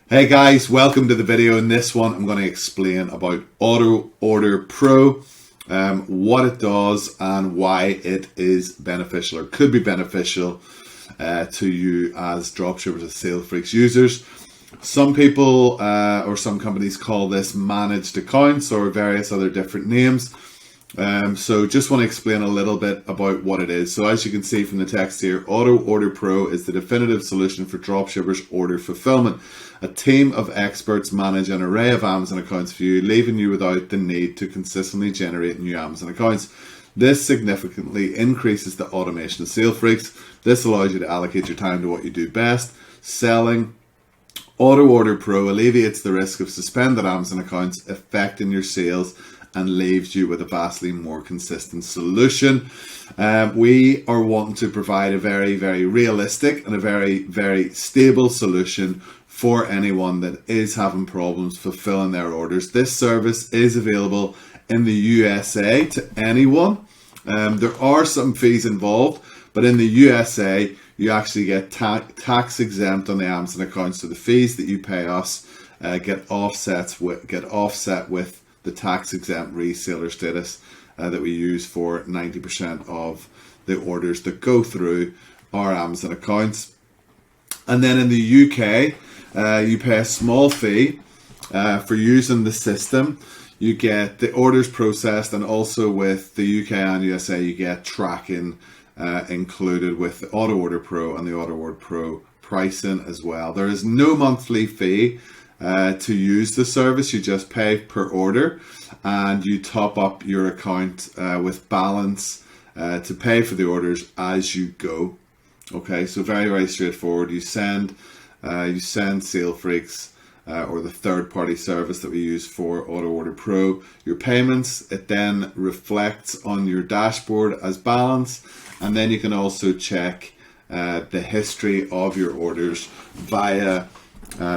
Hey guys, welcome to the video. In this one I'm going to explain about Auto Order Pro, what it does and why it is beneficial or could be beneficial to you as dropshippers, as SaleFreaks users. Some people or some companies call this managed accounts or various other different names. So just want to explain a little bit about what it is. So as you can see from the text here, Auto Order Pro is the definitive solution for dropshippers' order fulfillment. A team of experts manage an array of Amazon accounts for you, leaving you without the need to consistently generate new Amazon accounts. This significantly increases the automation of SaleFreaks. This allows you to allocate your time to what you do best, selling. Auto Order Pro alleviates the risk of suspended Amazon accounts affecting your sales and leaves you with a vastly more consistent solution. We are wanting to provide a very, very realistic and a very, very stable solution for anyone that is having problems fulfilling their orders. This service is available in the USA to anyone. There are some fees involved, but in the USA, you actually get tax exempt on the Amazon account. So the fees that you pay us get offset with the tax exempt reseller status that we use for 90% of the orders that go through our Amazon accounts. And then in the UK, you pay a small fee for using the system. You get the orders processed, and also with the UK and USA, you get tracking included with the Auto Order Pro and the Auto Order Pro pricing as well. There is no monthly fee to use the service. You just pay per order, and you top up your account with balance to pay for the orders as you go. Okay, so very, very straightforward. You send SaleFreaks or the third-party service that we use for Auto Order Pro your payments. It then reflects on your dashboard as balance, and then you can also check the history of your orders via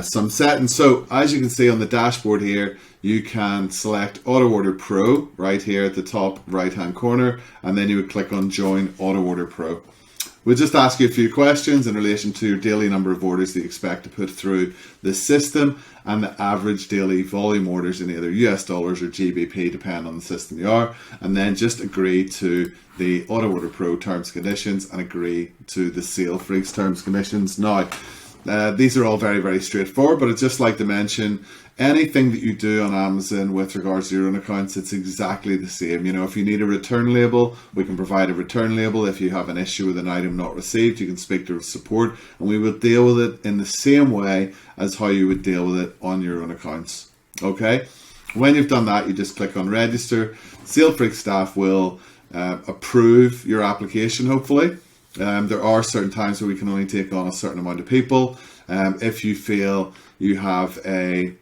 some settings. So as you can see on the dashboard here, you can select Auto Order Pro right here at the top right hand corner, and then you would click on Join Auto Order Pro. We'll just ask you a few questions in relation to your daily number of orders that you expect to put through the system and the average daily volume orders in either US dollars or GBP, depending on the system you are, and then just agree to the Auto Order Pro terms and conditions and agree to the SaleFreaks terms and conditions. Now, these are all very, very straightforward, but I'd just like to mention anything that you do on Amazon with regards to your own accounts, it's exactly the same. You know, if you need a return label, we can provide a return label. If you have an issue with an item not received, you can speak to support, and we will deal with it in the same way as how you would deal with it on your own accounts. Okay, when you've done that, you just click on register. SaleFreaks staff will approve your application, hopefully. There are certain times where we can only take on a certain amount of people. If you feel you have a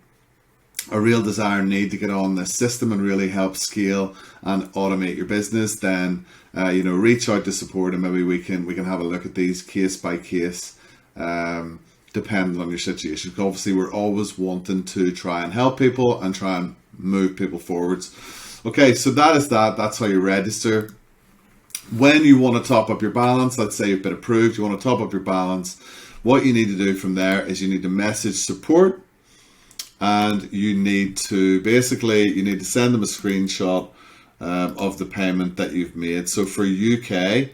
real desire and need to get on this system and really help scale and automate your business, then reach out to support, and maybe we can have a look at these case by case, depending on your situation. Obviously, we're always wanting to try and help people and try and move people forwards. Okay, so that's how you register. When you want to top up your balance, let's say you've been approved, you want to top up your balance, what you need to do from there is you need to message support, and you need to send them a screenshot of the payment that you've made. So for the UK,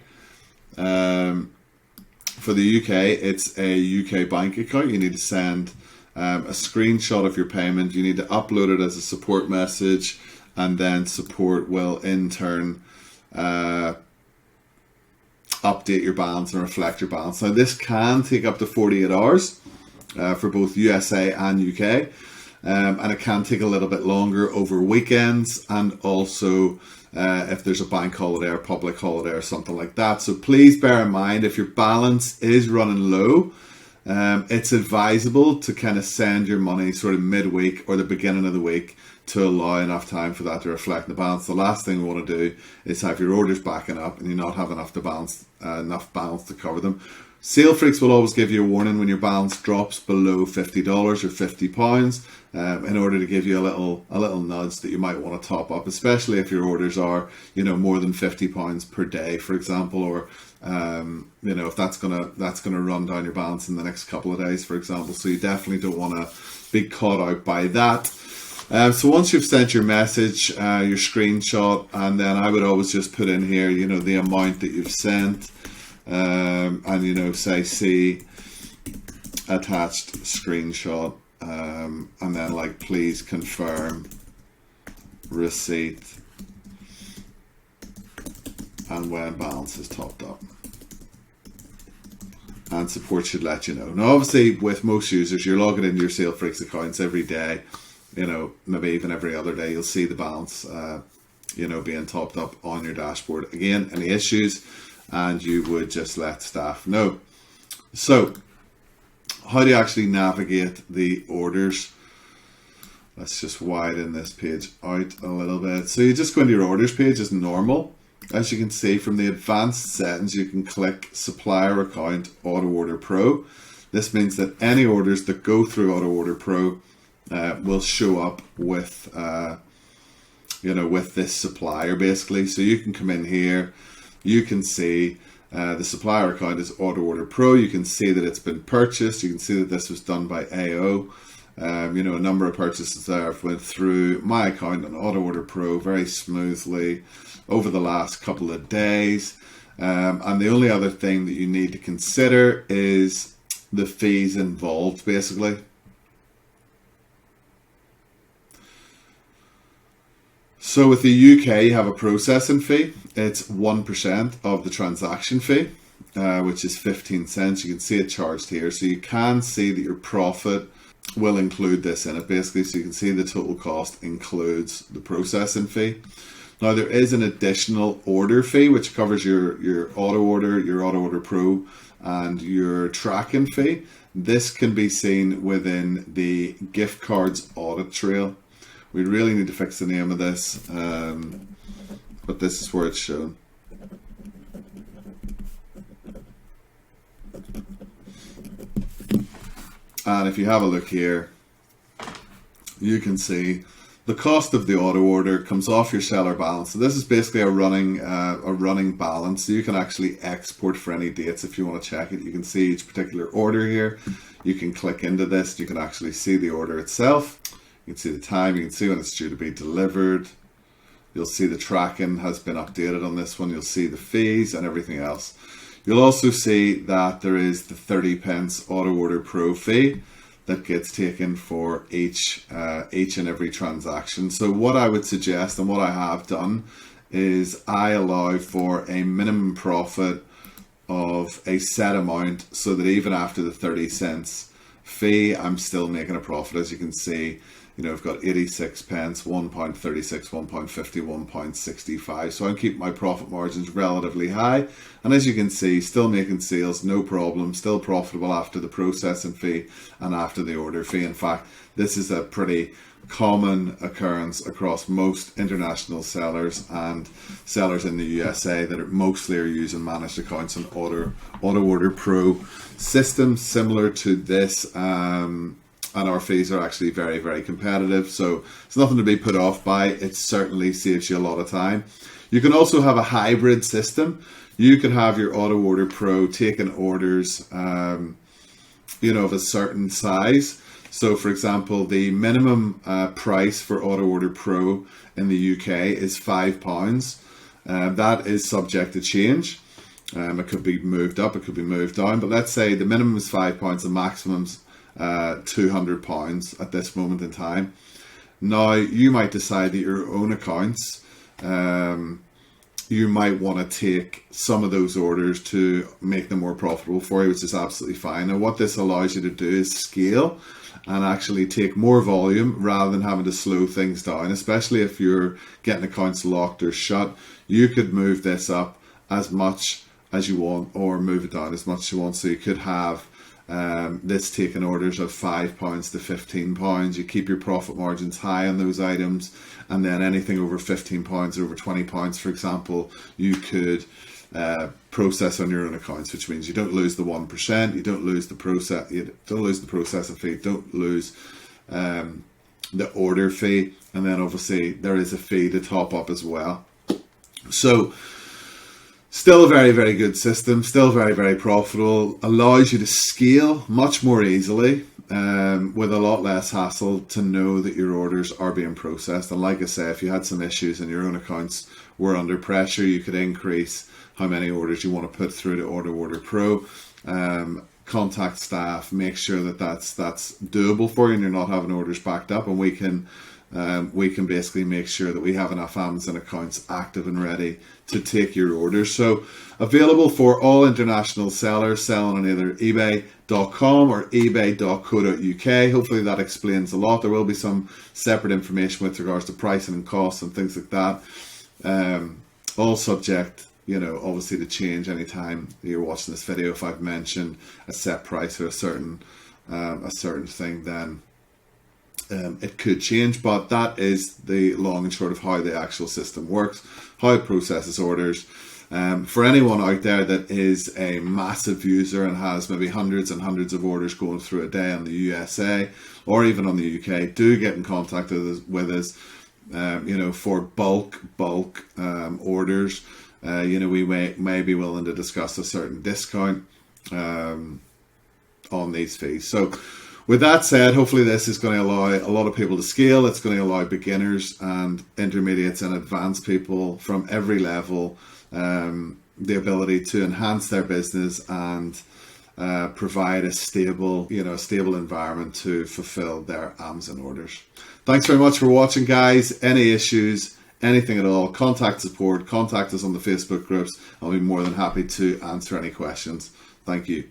it's a UK bank account. You need to send a screenshot of your payment. You need to upload it as a support message, and then support will in turn update your balance and reflect your balance. Now, this can take up to 48 hours for both USA and UK, and it can take a little bit longer over weekends, and also if there's a bank holiday or public holiday or something like that. So please bear in mind, if your balance is running low, it's advisable to kind of send your money sort of midweek or the beginning of the week to allow enough time for that to reflect the balance. The last thing we want to do is have your orders backing up and you not have enough balance to cover them. SaleFreaks will always give you a warning when your balance drops below $50 or £50 in order to give you a little nudge that you might want to top up, especially if your orders are, you know, more than £50 per day, for example, or you know, if that's gonna run down your balance in the next couple of days, for example. So you definitely don't want to be caught out by that. So once you've sent your message, your screenshot, and then I would always just put in here, you know, the amount that you've sent, and, you know, say see attached screenshot, and then like please confirm receipt and when balance is topped up. And support should let you know. Now obviously with most users, you're logging into your SaleFreaks accounts every day, you know, maybe even every other day, you'll see the balance, you know, being topped up on your dashboard. Again, any issues, and you would just let staff know. So how do you actually navigate the orders? Let's just widen this page out a little bit. So you just go into your orders page as normal. As you can see from the advanced settings, you can click supplier account auto order pro. This means that any orders that go through auto order pro will show up with you know, with this supplier basically. So you can come in here, you can see the supplier account is auto order pro. You can see that it's been purchased. You can see that this was done by AO. You know, a number of purchases there have went through my account on auto order pro very smoothly over the last couple of days. And the only other thing that you need to consider is the fees involved basically. So with the UK, you have a processing fee. It's 1% of the transaction fee, which is 15 cents. You can see it charged here. So you can see that your profit will include this in it basically. So you can see the total cost includes the processing fee. Now there is an additional order fee, which covers your auto order pro, and your tracking fee. This can be seen within the gift cards audit trail. We really need to fix the name of this, but this is where it's shown. And if you have a look here, you can see the cost of the auto order comes off your seller balance. So this is basically a running balance. So you can actually export for any dates if you want to check it. You can see each particular order here. You can click into this. You can actually see the order itself. You can see the time, you can see when it's due to be delivered. You'll see the tracking has been updated on this one. You'll see the fees and everything else. You'll also see that there is the 30 pence auto order pro fee that gets taken for each and every transaction. So what I would suggest, and what I have done, is I allow for a minimum profit of a set amount, so that even after the 30 cents fee, I'm still making a profit. As you can see, you know, I've got 86 pence, £1.36, £1.50, £1.65. So I'm keeping my profit margins relatively high. And as you can see, still making sales, no problem, still profitable after the processing fee and after the order fee. In fact, this is a pretty common occurrence across most international sellers and sellers in the USA that are mostly using managed accounts and auto order pro systems similar to this. And our fees are actually very, very competitive. So it's nothing to be put off by. It certainly saves you a lot of time. You can also have a hybrid system. You can have your auto order pro taking orders, you know, of a certain size. So for example, the minimum price for auto order pro in the UK is £5. That is subject to change. It could be moved up, it could be moved down, but let's say the minimum is £5, the maximum's £200 at this moment in time. Now you might decide that your own accounts, you might want to take some of those orders to make them more profitable for you, which is absolutely fine. Now what this allows you to do is scale and actually take more volume rather than having to slow things down, especially if you're getting accounts locked or shut. You could move this up as much as you want or move it down as much as you want. So you could have this taking orders of £5 to £15. You keep your profit margins high on those items, and then anything over £15 over £20, for example, you could process on your own accounts, which means you don't lose the 1%, you don't lose the processing fee, don't lose the order fee, and then obviously there is a fee to top up as well. So still a very, very good system, still very, very profitable, allows you to scale much more easily, with a lot less hassle to know that your orders are being processed. And like I say, if you had some issues and your own accounts were under pressure, you could increase how many orders you want to put through to Order Pro. Contact staff, make sure that that's doable for you and you're not having orders backed up, and we can basically make sure that we have enough Amazon accounts active and ready to take your orders. So available for all international sellers selling on either ebay.com or ebay.co.uk. Hopefully that explains a lot. There will be some separate information with regards to pricing and costs and things like that. All subject, obviously to change anytime you're watching this video. If I've mentioned a set price or a certain thing, then it could change, but that is the long and short of how the actual system works, how it processes orders. For anyone out there that is a massive user and has maybe hundreds and hundreds of orders going through a day in the USA or even on the UK, do get in contact with us, for bulk orders. We may be willing to discuss a certain discount on these fees. So with that said, hopefully this is going to allow a lot of people to scale. It's going to allow beginners and intermediates and advanced people from every level the ability to enhance their business and provide a stable environment to fulfill their Amazon orders. Thanks very much for watching, guys. Any issues, anything at all, contact support, contact us on the Facebook groups. I'll be more than happy to answer any questions. Thank you.